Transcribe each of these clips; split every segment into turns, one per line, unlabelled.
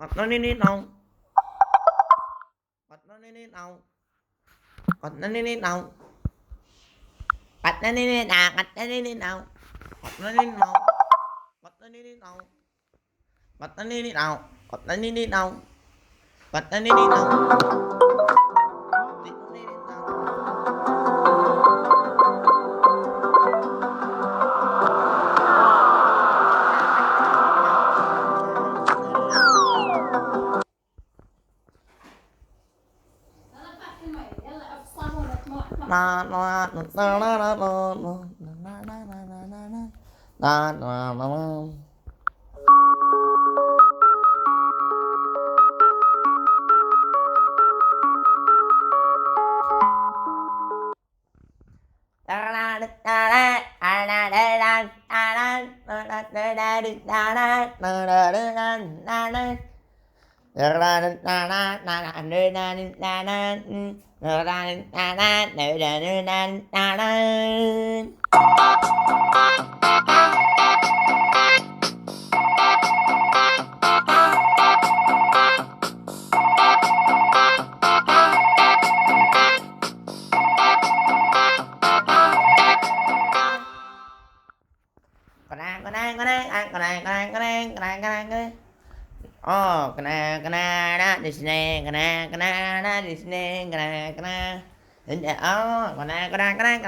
nó đi đi đâu, nó đi đi đâu, nó đi đi đâu, nó đi đi đâu, nó đi đi đâu, nó đi đi đâu, nó đi đi đâu, nó đi đi đâu, nó đi đi đâu, nó đi đi đâu. Oh, kena na di sini, kena na di sini, kena. Oh, kena di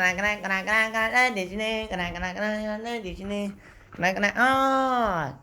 sini, kena di sini, kena. Oh.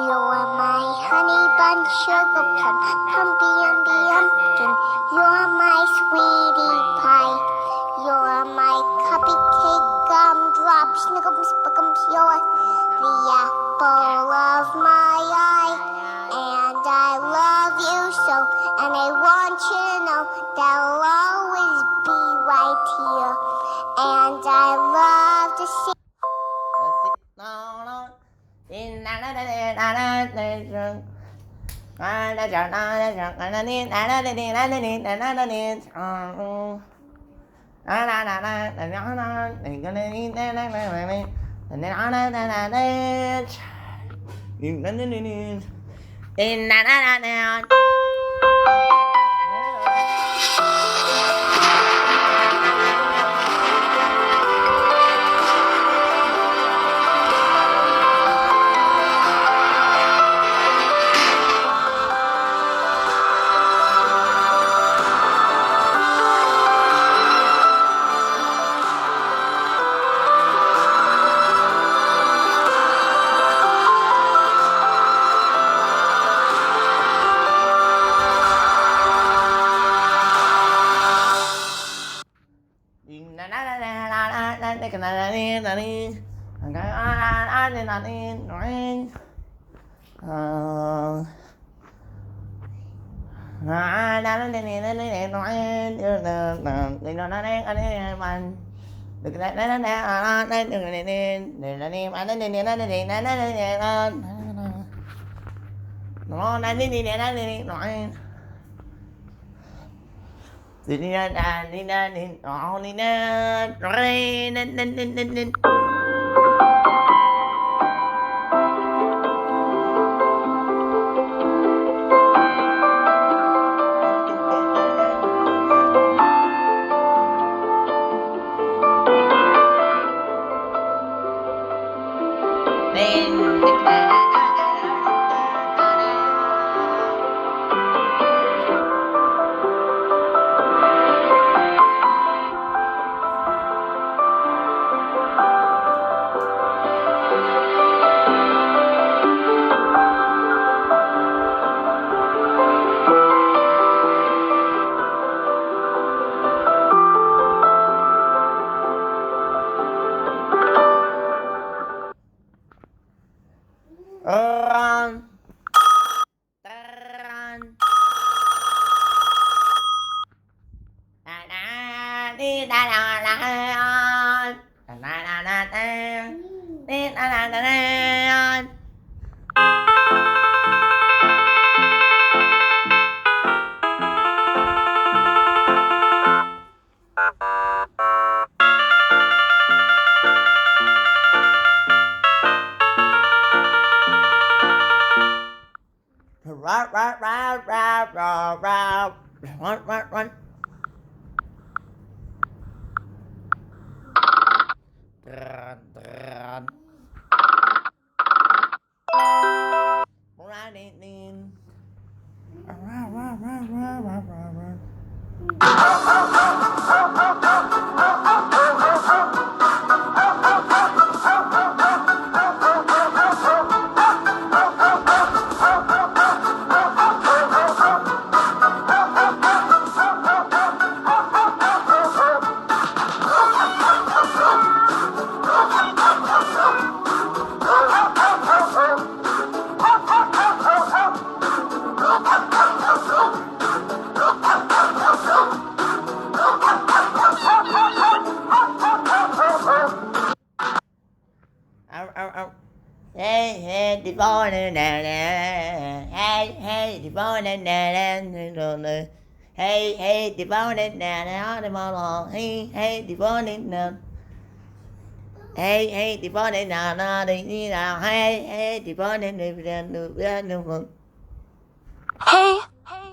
You're my honey bun, sugar plum, pumpkin. You're my sweetie pie. You're my cupcake, gumdrop, snickums, buckums. You're the apple of my eye. And I love you so, and I want you to know that I'll always be right here. And I love to sing.
Run, run, run, run, run, run. Run, run, run. Run, run. Running. Run, run, run, run, run, run, run. Hey, the morning, hey, the morning, hey, the morning, the morning, hey, the morning, hey, the morning, hey, the morning,
Hey,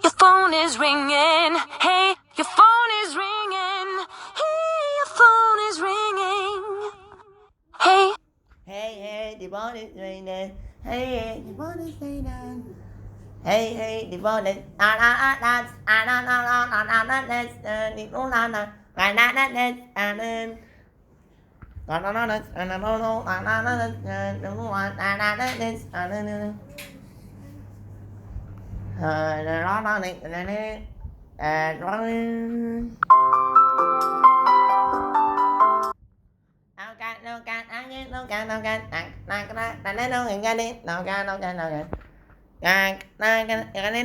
your phone is ringing. Hey, your phone is ringing. Hey, your phone is ringing. Hey.
Hey, the morning, hey, the morning, hey, the morning, Tan tin tan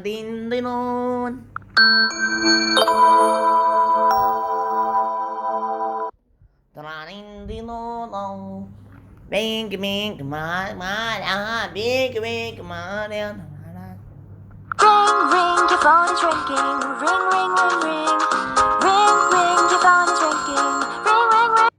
tin big my big my
Ring, ring, your phone is ringing. Ring, ring, ring, ring. Ring, ring, your phone is ringing. Ring, ring, ring.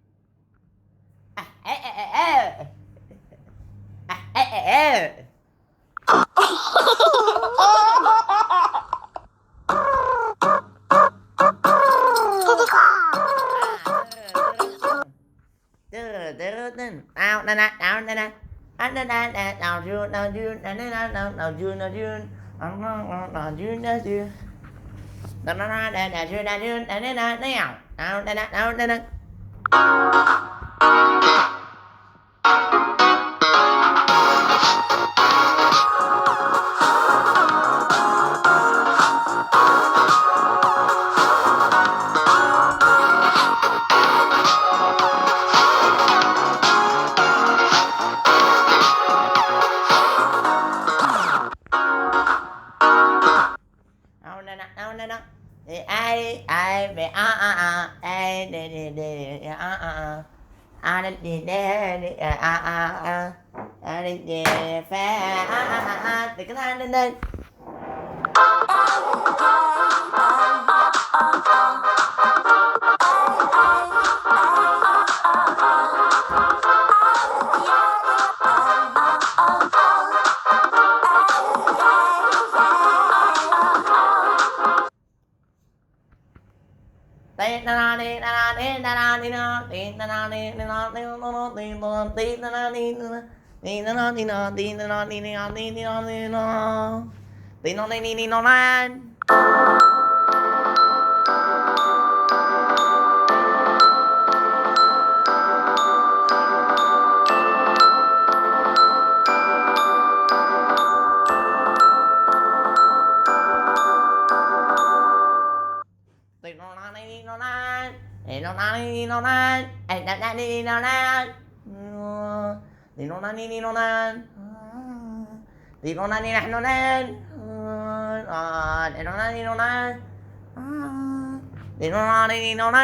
đi nó đi nó nó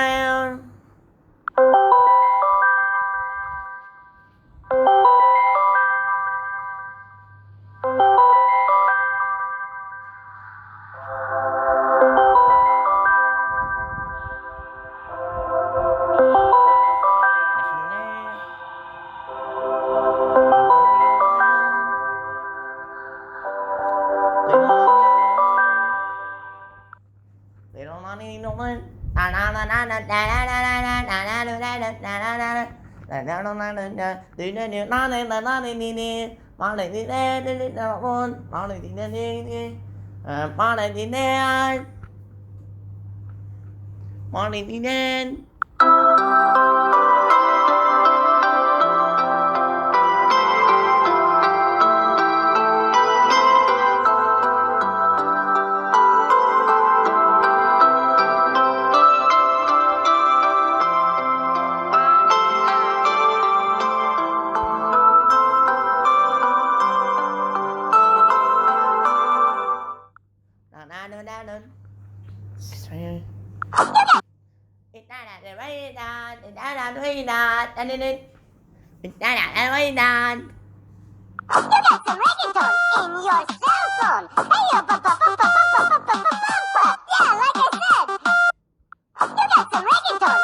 Morning đi nên
You got some ringtone in your cell phone. Hey, yeah, like I said. You got some ringtone.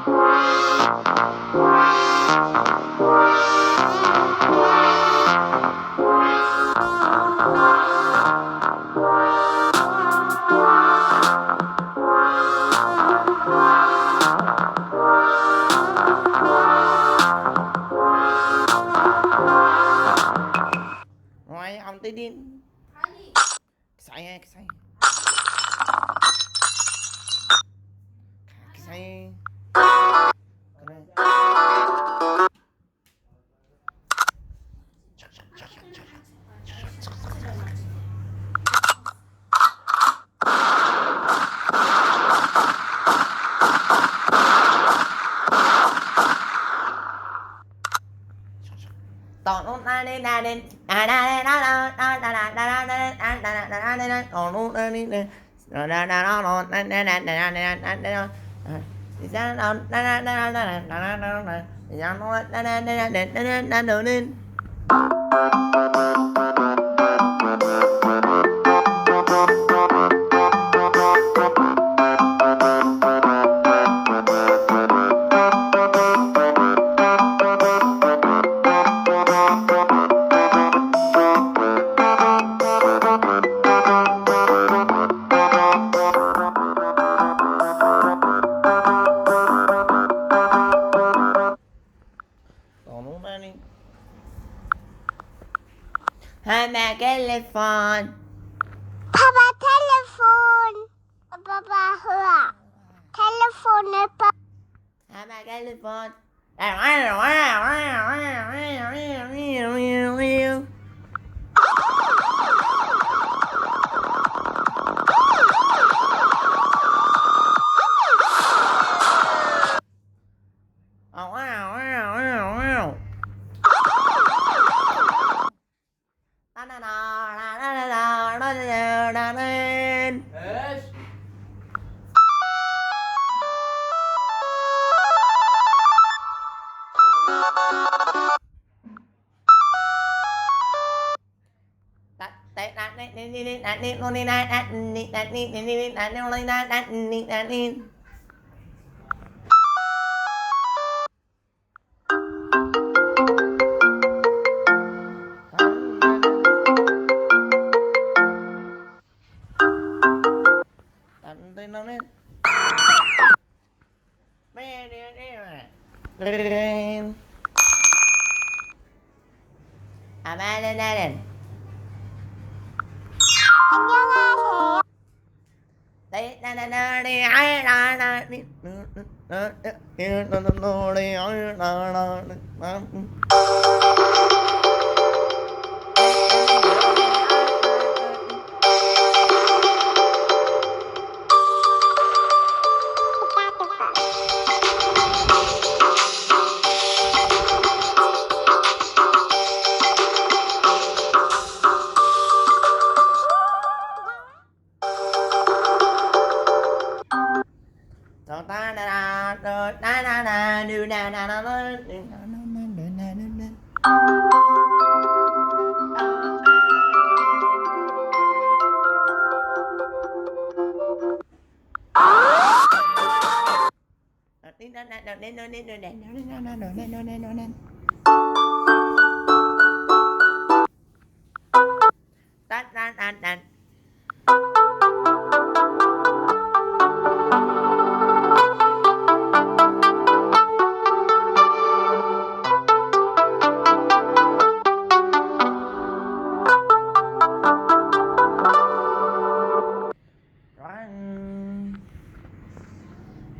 Ngoài ông tí đi say cái say cái say tao nó na đi na đi na na na na na na na na na na na na na na còn nó na đi na na na na na na na na na na na na thì ra nó na na na na na na na na thì ra nó na na na na na na na na Hai mẹ telephone
Papa telephone. Papa hör. Telefonen på.
hai mẹ telephone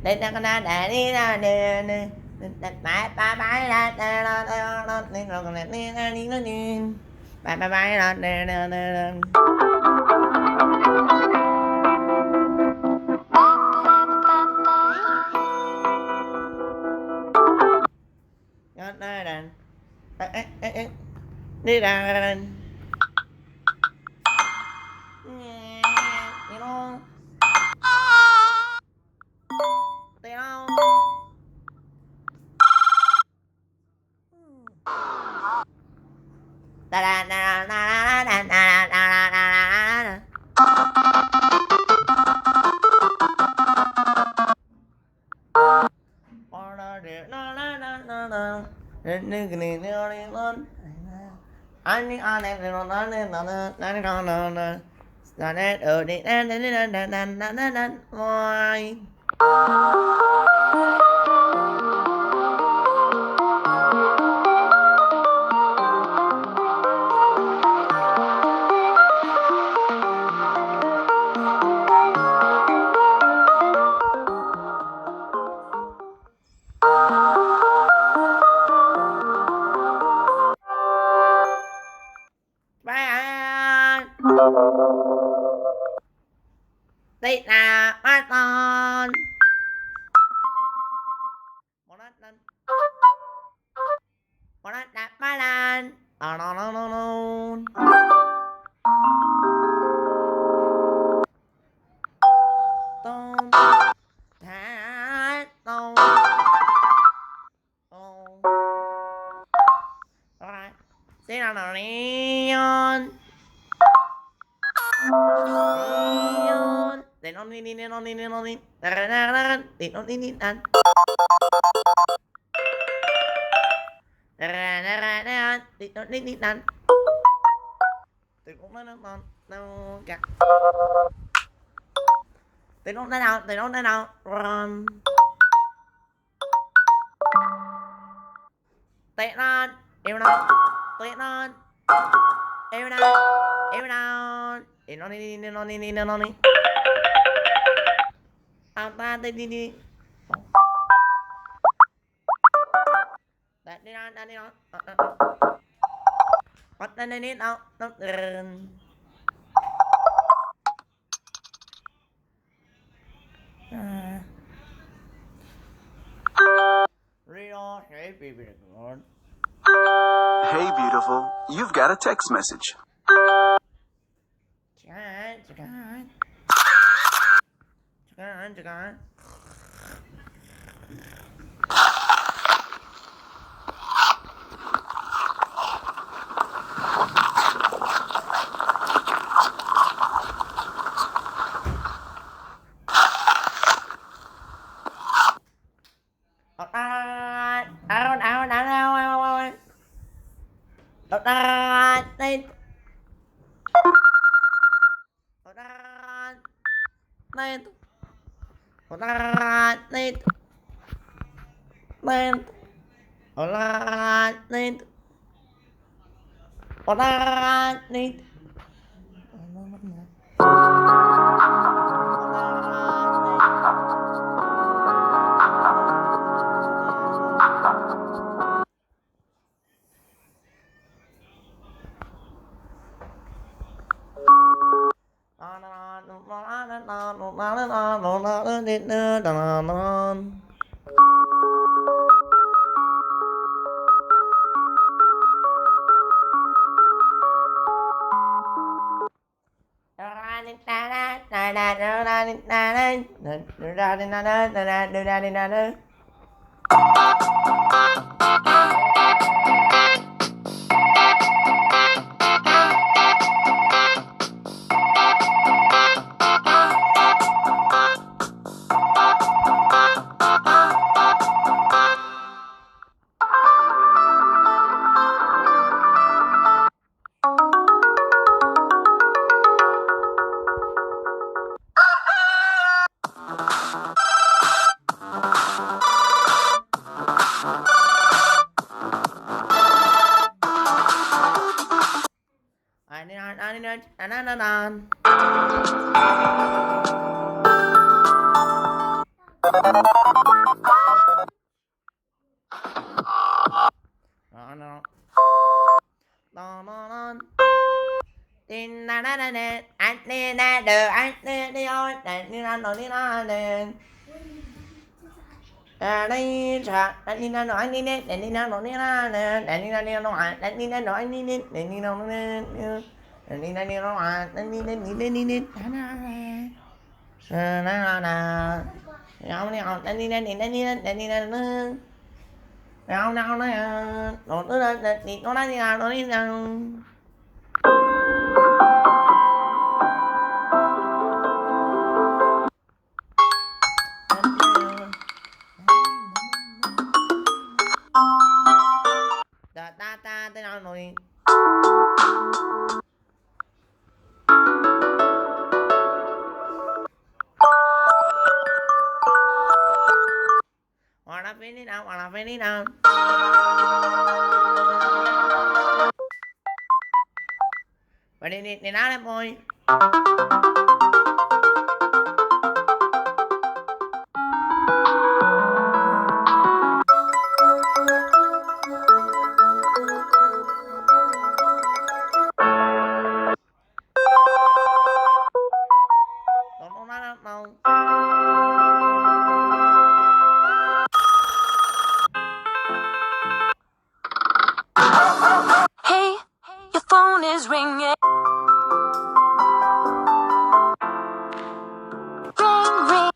đây là cái này đi ra nè nè bye bye bye ra nè nè nè nè nè nè nè bye bye bye ra nè nè nè đi ra Bạn tít là bát con một lát lần một lát đạp ba lần tôm thả tôm tôm rồi xin nào neon neon để nó đi nó đi nó đi để nó đi ăn để nó đi ăn từ cũng nó chặt từ nó nào run tệ non yêu non tệ non yêu non yêu non để nó đi ta đi đi nó bắt lên đi nó Rio hey baby
Hey, beautiful. You've got a text message.
nào hoặc là phải đi nào. Vậy đi nào em ơi. Don't nói đâu.
Hey, your phone is ringing. Ring, ring.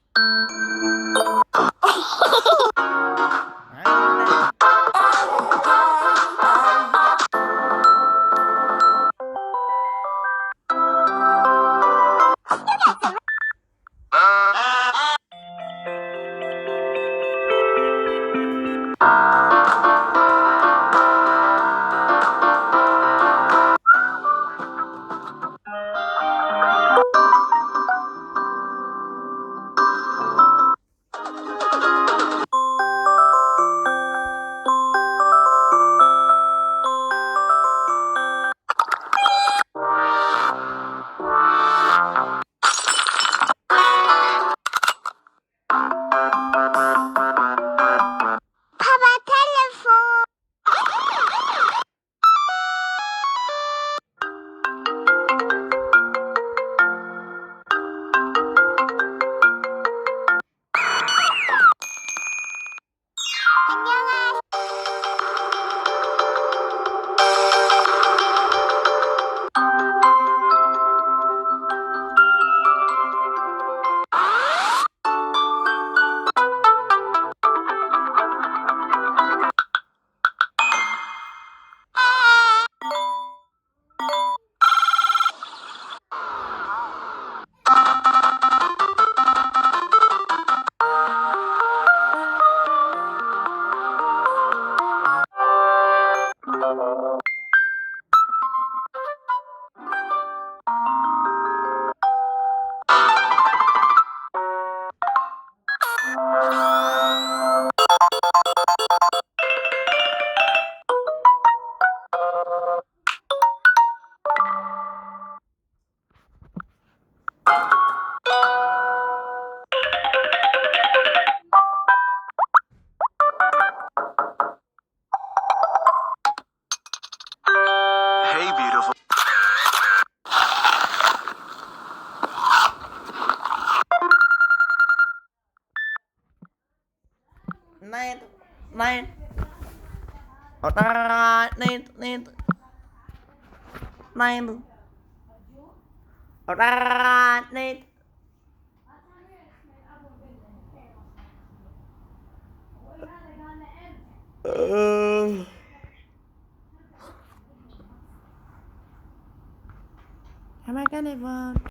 Papa telephone. 안녕하세요.
Hey, beautiful.
Nên nên ở ta nên nên nên ở ta nên Am I gonna